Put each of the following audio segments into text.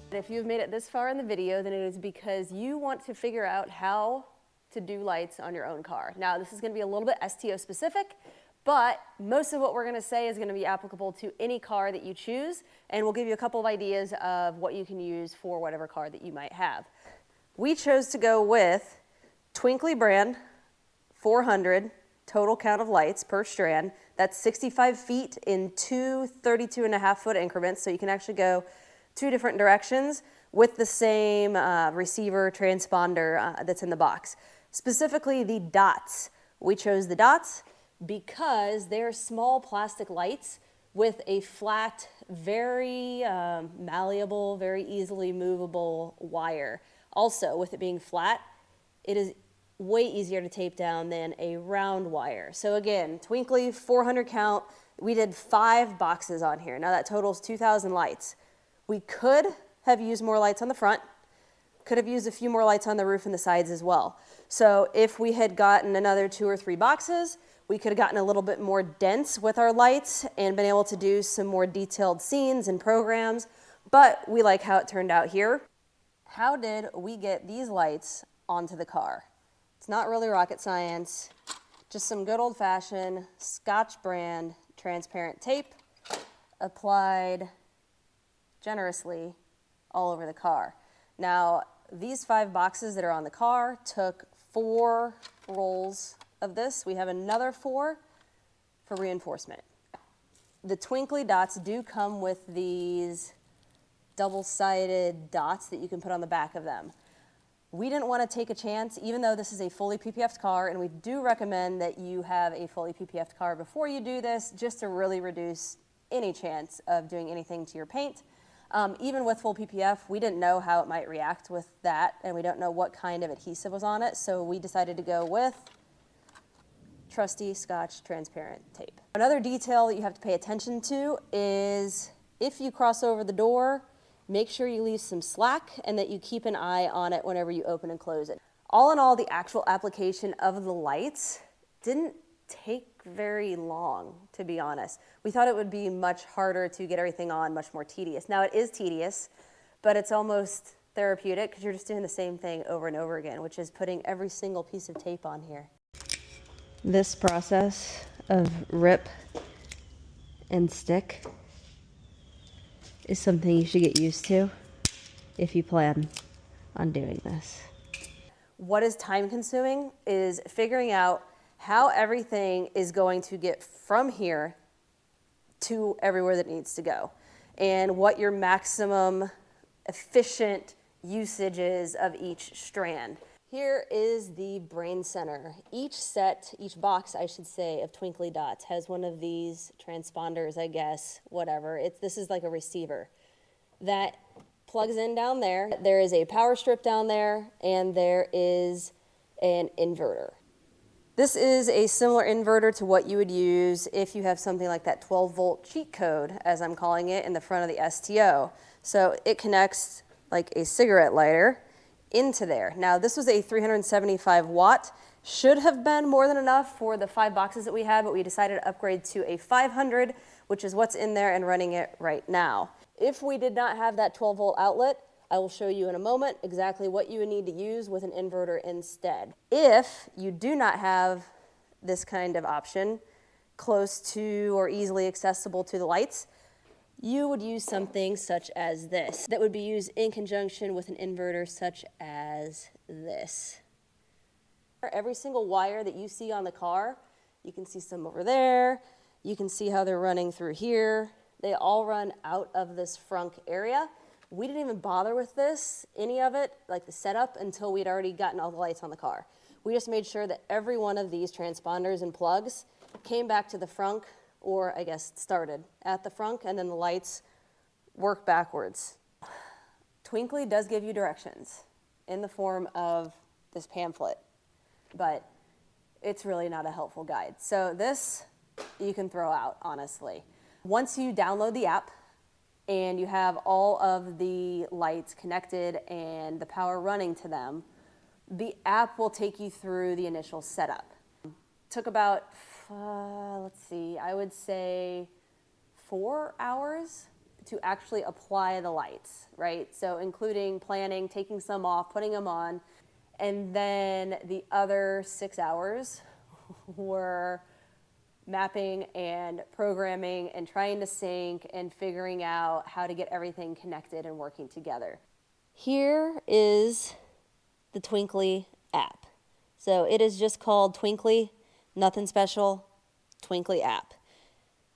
If you've made it this far in the video, then it is because you want to figure out how to do lights on your own car. Now, this is going to be a little bit STO specific, but most of what we're going to say is going to be applicable to any car that you choose, and we'll give you a couple of ideas of what you can use for whatever car that you might have. We chose to go with Twinkly brand, 400 total count of lights per strand. That's 65 feet in two 32.5-foot increments, so you can actually go two different directions with the same receiver transponder that's in the box. Specifically the dots. We chose the dots because they're small plastic lights with a flat, very malleable, very easily movable wire. Also, with it being flat, it is way easier to tape down than a round wire. So again, Twinkly 400 count, we did 5 boxes on here. Now that totals 2,000 lights. We could have used more lights on the front, could have used a few more lights on the roof and the sides as well. So if we had gotten another 2 or 3 boxes, we could have gotten a little bit more dense with our lights and been able to do some more detailed scenes and programs, but we like how it turned out here. How did we get these lights onto the car? It's not really rocket science, just some good old-fashioned Scotch brand transparent tape applied generously all over the car. Now, these 5 boxes that are on the car took 4 rolls of this. We have another 4 for reinforcement. The Twinkly dots do come with these double-sided dots that you can put on the back of them. We didn't want to take a chance, even though this is a fully PPF'd car, and we do recommend that you have a fully PPF'd car before you do this, just to really reduce any chance of doing anything to your paint. Even with full PPF, we didn't know how it might react with that, and we don't know what kind of adhesive was on it, so we decided to go with trusty Scotch transparent tape. Another detail that you have to pay attention to is if you cross over the door, make sure you leave some slack and that you keep an eye on it whenever you open and close it. All in all, the actual application of the lights didn't take very long, to be honest. We thought it would be much harder to get everything on, much more tedious. Now it is tedious, but it's almost therapeutic because you're just doing the same thing over and over again, which is putting every single piece of tape on here. This process of rip and stick is something you should get used to if you plan on doing this. What is time consuming is figuring out how everything is going to get from here to everywhere that needs to go, and what your maximum efficient usage is of each strand. Here is the brain center. Each box, I should say, of Twinkly dots has one of these transponders, I guess, whatever. This is like a receiver that plugs in down there. There is a power strip down there, and there is an inverter. This is a similar inverter to what you would use if you have something like that 12-volt cheat code, as I'm calling it, in the front of the STO. So it connects like a cigarette lighter into there. Now, this was a 375 watt. Should have been more than enough for the 5 boxes that we had, but we decided to upgrade to a 500, which is what's in there and running it right now. If we did not have that 12-volt outlet, I will show you in a moment exactly what you would need to use with an inverter instead. If you do not have this kind of option close to or easily accessible to the lights, you would use something such as this that would be used in conjunction with an inverter such as this. Every single wire that you see on the car, you can see some over there, you can see how they're running through here. They all run out of this frunk area. We didn't even bother with any of it, like the setup, until we'd already gotten all the lights on the car. We just made sure that every one of these transponders and plugs came back to the frunk, or I guess started at the frunk, and then the lights work backwards. Twinkly does give you directions in the form of this pamphlet, but it's really not a helpful guide. So this you can throw out, honestly. Once you download the app and you have all of the lights connected and the power running to them, the app will take you through the initial setup. Took about, I would say 4 hours to actually apply the lights, right? So including planning, taking some off, putting them on, and then the other 6 hours were mapping and programming and trying to sync and figuring out how to get everything connected and working together. Here is the Twinkly app. So it is just called Twinkly, nothing special, Twinkly app.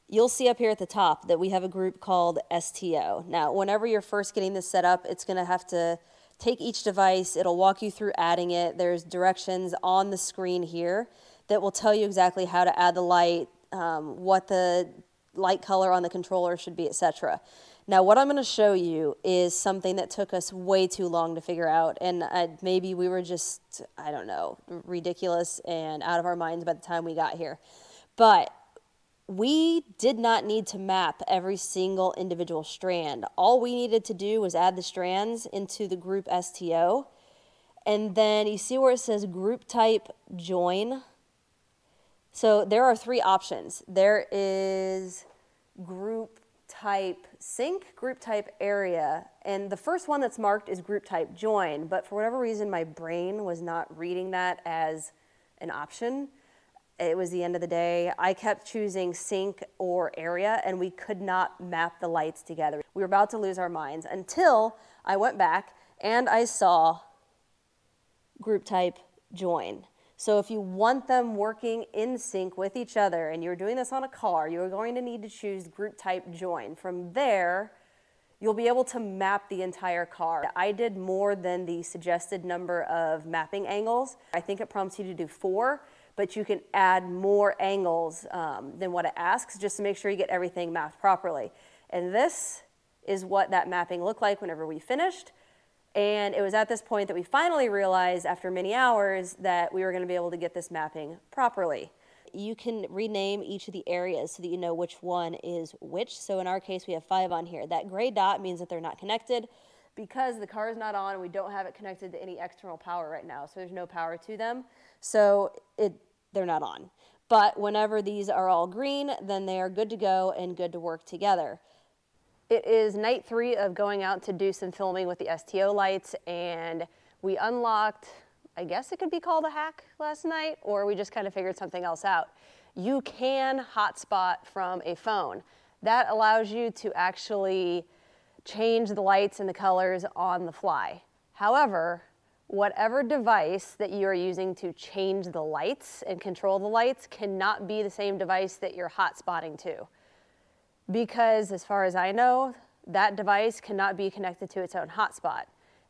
You'll see up here at the top that we have a group called STO. Now, whenever you're first getting this set up, it's gonna have to take each device, it'll walk you through adding it. There's directions on the screen here that will tell you exactly how to add the light, what the light color on the controller should be, etc. Now, what I'm going to show you is something that took us way too long to figure out, and maybe we were just, I don't know, ridiculous and out of our minds by the time we got here. But we did not need to map every single individual strand. All we needed to do was add the strands into the group STO, and then you see where it says group type join. So there are 3 options. There is group type sync, group type area, and the first one that's marked is group type join, but for whatever reason my brain was not reading that as an option. It was the end of the day. I kept choosing sync or area, and we could not map the lights together. We were about to lose our minds until I went back and I saw group type join. So if you want them working in sync with each other and you're doing this on a car, you're going to need to choose group type join. From there, you'll be able to map the entire car. I did more than the suggested number of mapping angles. I think it prompts you to do 4, but you can add more angles than what it asks just to make sure you get everything mapped properly. And this is what that mapping looked like whenever we finished. And it was at this point that we finally realized after many hours that we were going to be able to get this mapping properly. You can rename each of the areas so that you know which one is which. So in our case, we have 5 on here. That gray dot means that they're not connected because the car is not on and we don't have it connected to any external power right now. So there's no power to them. So they're not on. But whenever these are all green, then they are good to go and good to work together. It is night 3 of going out to do some filming with the STO lights, and we unlocked, I guess it could be called a hack last night, or we just kind of figured something else out. You can hotspot from a phone. That allows you to actually change the lights and the colors on the fly. However, whatever device that you are using to change the lights and control the lights cannot be the same device that you're hotspotting to. Because as far as I know, that device cannot be connected to its own hotspot.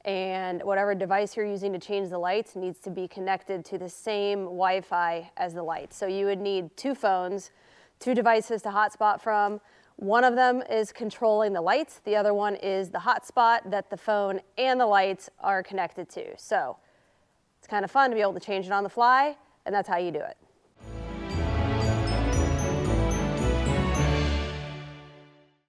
And whatever device you're using to change the lights needs to be connected to the same Wi-Fi as the lights. So you would need 2 phones, 2 devices to hotspot from. One of them is controlling the lights. The other one is the hotspot that the phone and the lights are connected to. So it's kind of fun to be able to change it on the fly, and that's how you do it.